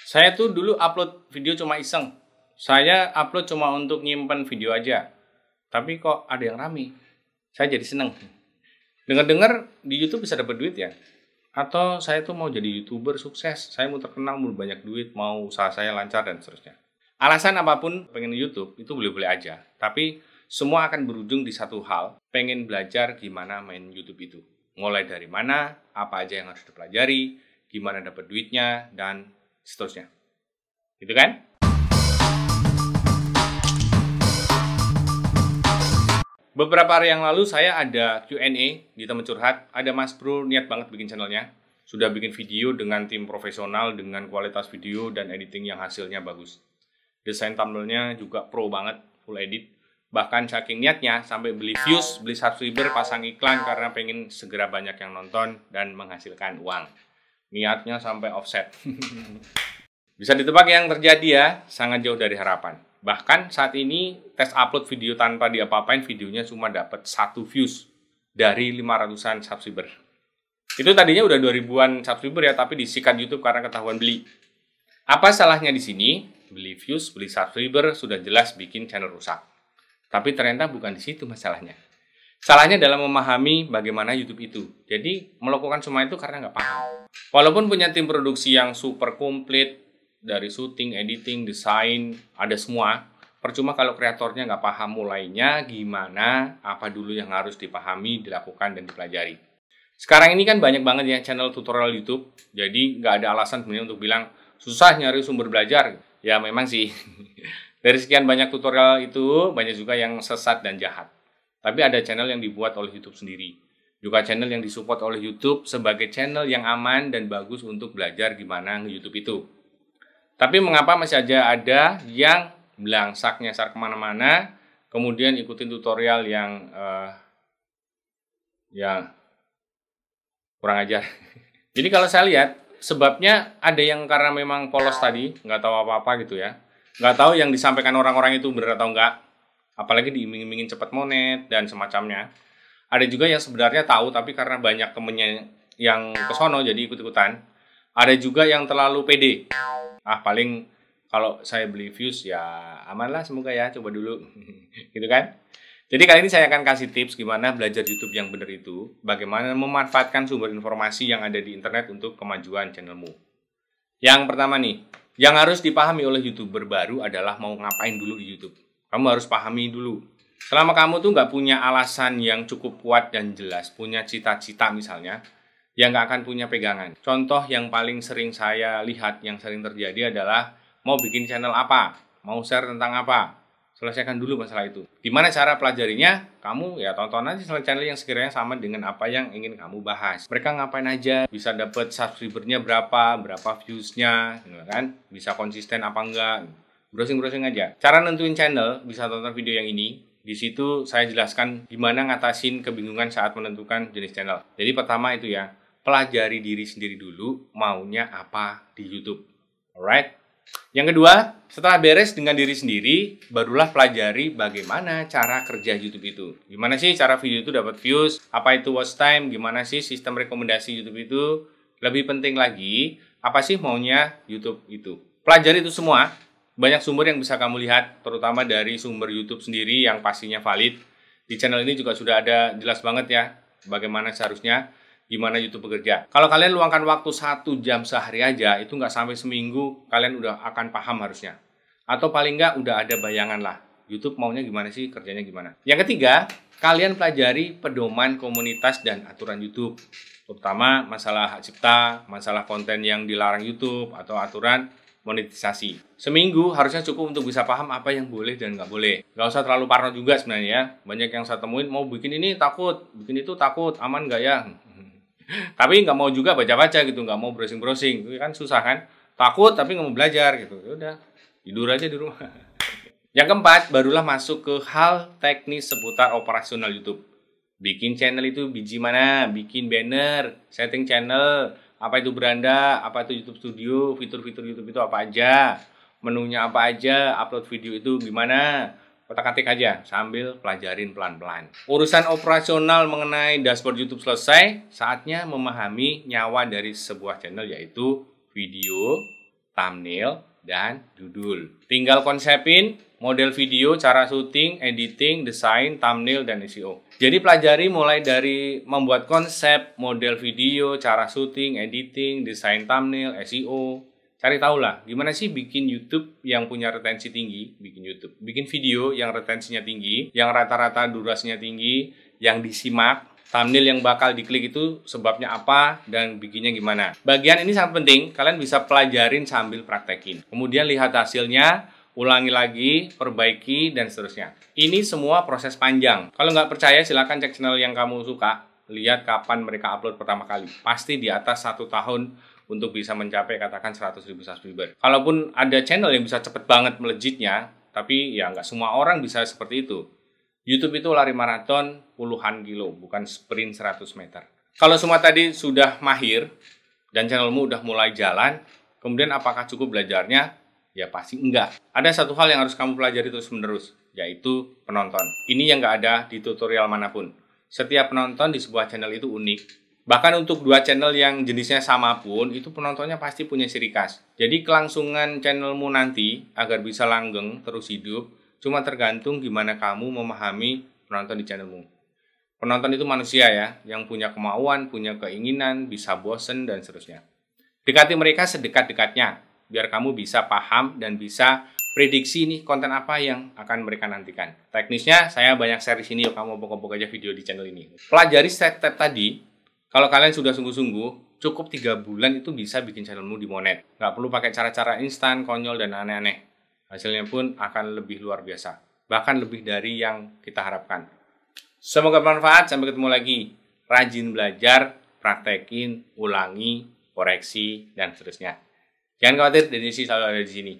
Saya tuh dulu upload video cuma iseng. Saya upload cuma untuk nyimpen video aja. Tapi kok ada yang rame. Saya jadi seneng. Dengar-dengar di YouTube bisa dapat duit ya. Atau saya tuh mau jadi YouTuber sukses. Saya mau terkenal, mau banyak duit, mau usaha saya lancar dan seterusnya. Alasan apapun pengen YouTube itu boleh-boleh aja. Tapi semua akan berujung di satu hal. Pengen belajar gimana main YouTube itu. Mulai dari mana, apa aja yang harus dipelajari, gimana dapat duitnya, dan seterusnya. Gitu kan? Beberapa hari yang lalu saya ada Q&A di teman curhat. Ada Mas Bro niat banget bikin channelnya. Sudah bikin video dengan tim profesional, dengan kualitas video dan editing yang hasilnya bagus. Desain thumbnailnya juga pro banget, full edit. Bahkan saking niatnya sampai beli views, beli subscriber, pasang iklan karena pengen segera banyak yang nonton dan menghasilkan uang. Niatnya sampai offset. Bisa ditebak yang terjadi ya, sangat jauh dari harapan. Bahkan saat ini tes upload video tanpa diapa-apain, videonya cuma dapat 1 views dari 500-an subscriber. Itu tadinya udah 2000-an subscriber ya, tapi disikat YouTube karena ketahuan beli. Apa salahnya di sini? Beli views, beli subscriber, sudah jelas bikin channel rusak. Tapi ternyata bukan di situ masalahnya. Salahnya dalam memahami bagaimana YouTube itu. Jadi melakukan semua itu karena nggak paham. Walaupun punya tim produksi yang super komplit, dari syuting, editing, desain, ada semua. Percuma kalau kreatornya nggak paham mulainya, gimana, apa dulu yang harus dipahami, dilakukan, dan dipelajari. Sekarang ini kan banyak banget ya channel tutorial YouTube. Jadi nggak ada alasan sebenarnya untuk bilang, susah nyari sumber belajar. Ya memang sih. Dari sekian banyak tutorial itu, banyak juga yang sesat dan jahat. Tapi ada channel yang dibuat oleh YouTube sendiri. Juga channel yang disupport oleh YouTube sebagai channel yang aman dan bagus untuk belajar gimana nge-YouTube itu. Tapi mengapa masih aja ada yang belangsak nyasar kemana-mana, kemudian ikutin tutorial yang kurang ajar. Jadi kalau saya lihat, sebabnya ada yang karena memang polos tadi, nggak tahu apa-apa gitu ya. Nggak tahu yang disampaikan orang-orang itu benar atau enggak. Apalagi diiming-imingin cepat monet dan semacamnya. Ada juga yang sebenarnya tahu, tapi karena banyak temennya yang kesono jadi ikut-ikutan. Ada juga yang terlalu pede. Paling kalau saya beli views ya aman lah, semoga ya, coba dulu. Gitu kan? Jadi kali ini saya akan kasih tips gimana belajar YouTube yang benar itu. Bagaimana memanfaatkan sumber informasi yang ada di internet untuk kemajuan channelmu. Yang pertama nih, yang harus dipahami oleh YouTuber baru adalah mau ngapain dulu di YouTube. Kamu harus pahami dulu. Selama kamu tuh nggak punya alasan yang cukup kuat dan jelas, punya cita-cita misalnya, ya nggak akan punya pegangan. Contoh yang paling sering saya lihat, yang sering terjadi adalah mau bikin channel apa, mau share tentang apa. Selesaikan dulu masalah itu. Gimana cara pelajarinya? Kamu ya tonton aja channel yang sekiranya sama dengan apa yang ingin kamu bahas. Mereka ngapain aja, bisa dapat subscribernya berapa viewsnya, gitu kan? Bisa konsisten apa enggak? Browsing-browsing aja. Cara nentuin channel, bisa tonton video yang ini. Di situ saya jelaskan gimana ngatasin kebingungan saat menentukan jenis channel. Jadi pertama itu ya, pelajari diri sendiri dulu maunya apa di YouTube. Alright? Yang kedua, setelah beres dengan diri sendiri, barulah pelajari bagaimana cara kerja YouTube itu. Gimana sih cara video itu dapat views, apa itu watch time, gimana sih sistem rekomendasi YouTube itu. Lebih penting lagi, apa sih maunya YouTube itu. Pelajari itu semua, banyak sumber yang bisa kamu lihat, terutama dari sumber YouTube sendiri yang pastinya valid. Di channel ini juga sudah ada jelas banget ya, bagaimana seharusnya, gimana YouTube bekerja. Kalau kalian luangkan waktu 1 jam sehari aja, itu nggak sampai seminggu, kalian udah akan paham harusnya. Atau paling nggak udah ada bayangan lah, YouTube maunya gimana sih, kerjanya gimana. Yang ketiga, kalian pelajari pedoman komunitas dan aturan YouTube. Terutama masalah hak cipta, masalah konten yang dilarang YouTube, atau aturan monetisasi. Seminggu harusnya cukup untuk bisa paham apa yang boleh dan nggak boleh. Nggak usah terlalu parno juga sebenarnya ya. Banyak yang saya temuin, mau bikin ini takut, bikin itu takut, aman nggak ya? Tapi nggak mau juga baca-baca gitu, nggak mau browsing-browsing, itu kan susah kan? Takut tapi nggak mau belajar gitu, udah tidur aja di rumah. Yang keempat, barulah masuk ke hal teknis seputar operasional YouTube. Bikin channel itu biji mana, bikin banner, setting channel, apa itu beranda, apa itu YouTube Studio, fitur-fitur YouTube itu apa aja, menunya apa aja, upload video itu gimana. Kotak-katik aja sambil pelajarin pelan-pelan. Urusan operasional mengenai dashboard YouTube selesai, saatnya memahami nyawa dari sebuah channel, yaitu video, thumbnail, dan judul. Tinggal konsepin model video, cara syuting, editing, desain, thumbnail, dan SEO. Jadi pelajari mulai dari membuat konsep, model video, cara syuting, editing, desain thumbnail, SEO. Cari tahu lah, gimana sih bikin YouTube yang punya retensi tinggi, bikin video yang retensinya tinggi, yang rata-rata durasinya tinggi, yang disimak, thumbnail yang bakal diklik itu sebabnya apa, dan bikinnya gimana. Bagian ini sangat penting, kalian bisa pelajarin sambil praktekin. Kemudian lihat hasilnya, ulangi lagi, perbaiki, dan seterusnya. Ini semua proses panjang. Kalau nggak percaya, silahkan cek channel yang kamu suka. Lihat kapan mereka upload pertama kali. Pasti di atas 1 tahun untuk bisa mencapai katakan 100.000 subscriber. Kalaupun ada channel yang bisa cepet banget melejitnya, tapi ya nggak semua orang bisa seperti itu. YouTube itu lari maraton puluhan kilo, bukan sprint 100 meter. Kalau semua tadi sudah mahir, dan channelmu udah mulai jalan, kemudian apakah cukup belajarnya? Ya pasti enggak. Ada satu hal yang harus kamu pelajari terus-menerus, yaitu penonton. Ini yang nggak ada di tutorial manapun. Setiap penonton di sebuah channel itu unik. Bahkan untuk 2 channel yang jenisnya sama pun, itu penontonnya pasti punya ciri khas. Jadi kelangsungan channelmu nanti, agar bisa langgeng, terus hidup, cuma tergantung gimana kamu memahami penonton di channelmu. Penonton itu manusia ya, yang punya kemauan, punya keinginan, bisa bosen, dan seterusnya. Dekati mereka sedekat-dekatnya, biar kamu bisa paham dan bisa prediksi nih konten apa yang akan mereka nantikan. Teknisnya saya banyak share di sini, yuk kamu pokok-pokok aja video di channel ini. Pelajari step-step tadi. Kalau kalian sudah sungguh-sungguh, cukup 3 bulan itu bisa bikin channelmu dimonet. Nggak perlu pakai cara-cara instan, konyol, dan aneh-aneh. Hasilnya pun akan lebih luar biasa. Bahkan lebih dari yang kita harapkan. Semoga bermanfaat. Sampai ketemu lagi. Rajin belajar, praktekin, ulangi, koreksi, dan seterusnya. Jangan khawatir, Denisi selalu ada di sini.